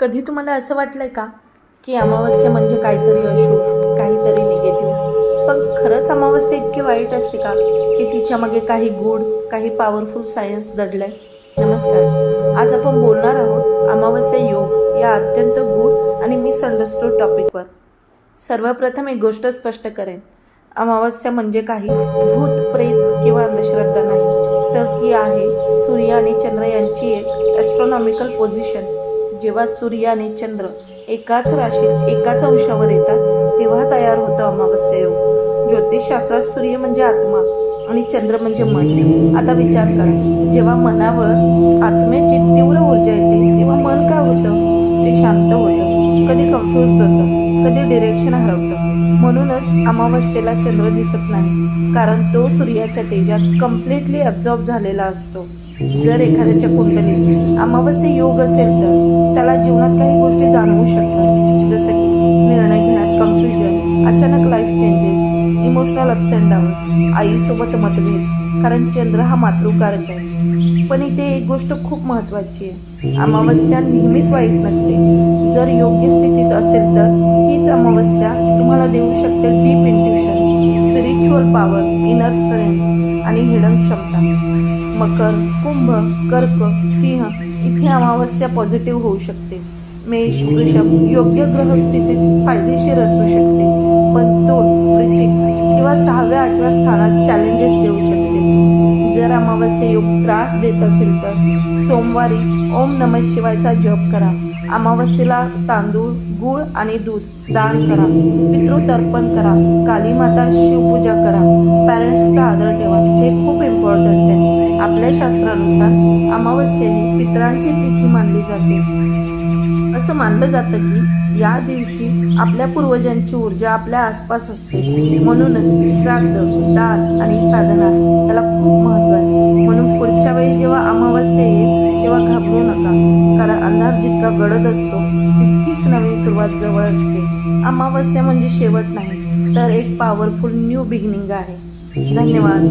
कधी तुम्हाला असं वाटलंय का की अमावस्या म्हणजे काहीतरी अशुभ, काहीतरी निगेटिव्ह? पण खरंच अमावस्या इतकी वाईट असते का की तिच्यामागे काही गूढ, काही पॉवरफुल सायन्स दडलंय? नमस्कार. आज आपण बोलणार आहोत अमावस्या योग या अत्यंत गूढ आणि मिसअंडरस्टूड टॉपिकवर. सर्वप्रथम एक गोष्ट स्पष्ट करेन. अमावस्या म्हणजे काही भूत, प्रेत किंवा अंधश्रद्धा नाही, तर ती आहे सूर्य आणि चंद्र यांची एक ॲस्ट्रॉनॉमिकल पोझिशन. जेव्हा सूर्य आणि चंद्र एकाच राशीत एकाच अंशावर येतात तेव्हा तयार होतो अमावस्या योग. ज्योतिषशास्त्रात सूर्य म्हणजे आत्मा आणि चंद्र म्हणजे मन. आता विचार करा, जेव्हा मनावर आत्म्याची तीव्र ऊर्जा येते तेव्हा मन काय होतं? ते शांत होतं, कधी कन्फ्युज होतं, कधी डिरेक्शन हरवतं. म्हणूनच अमावस्येला चंद्र दिसत नाही, कारण तो सूर्याच्या तेजात कम्प्लिटली ॲब्झॉर्ब झालेला असतो. जर एखाद्याच्या कुंडलीत अमावस्या योग असेल तर त्याला जीवनात काही गोष्टी जाणवू शकतात, जसं की निर्णय घेण्यात कन्फ्युजन, अचानक life changes, emotional ups and downs, आईसोबत मतभेद, कारण चंद्र हा मातृकारक आहे. पण इथे एक गोष्ट खूप महत्त्वाची आहे, अमावस्या नेहमीच वाईट नसते. जर योग्य स्थितीत असेल तर हीच अमावस्या तुम्हाला देऊ शकते deep intuition, spiritual power, inner strength आणि हिडन क्षमता. मकर, कुंभ, कर्क, सिंह इथे अमावस्या पॉझिटिव्ह होऊ शकते. मेष, वृषभ योग्य ग्रहस्थितीत फायदेशीर असू शकते, पण तूळ, वृश्चिक किंवा 6व्या-8व्या स्थानात चॅलेंजेस देऊ शकते. जर अमावस्या योग त्रास देत असेल तर सोमवारी ओम नमः शिवायचा जप करा. अमावस्येला तांदूळ, गूळ आणि दूध दान करा. पितृतर्पण करा. काली माता शिवपूजा करा. पॅरेंट्सचा आदर ठेवा. हे खूप इम्पॉर्टंट आहे. आपल्या शास्त्रानुसार अमावस्या ही पितरांची तिथी मानली जाते. असं मानलं जातं की या दिवशी आपल्या पूर्वजांची ऊर्जा आपल्या आसपास असते. म्हणूनच श्राद्ध, दान आणि साधना याला खूप महत्त्व आहे. म्हणून पुढच्या वेळी जेव्हा अमावस्या येईल तेव्हा घाबरू नका, कारण अंधार जितका गडद असतो तितकीच नवीन सुरुवात जवळ असते. अमावस्या म्हणजे शेवट नाही, तर एक पॉवरफुल न्यू बिगिनिंग आहे. धन्यवाद.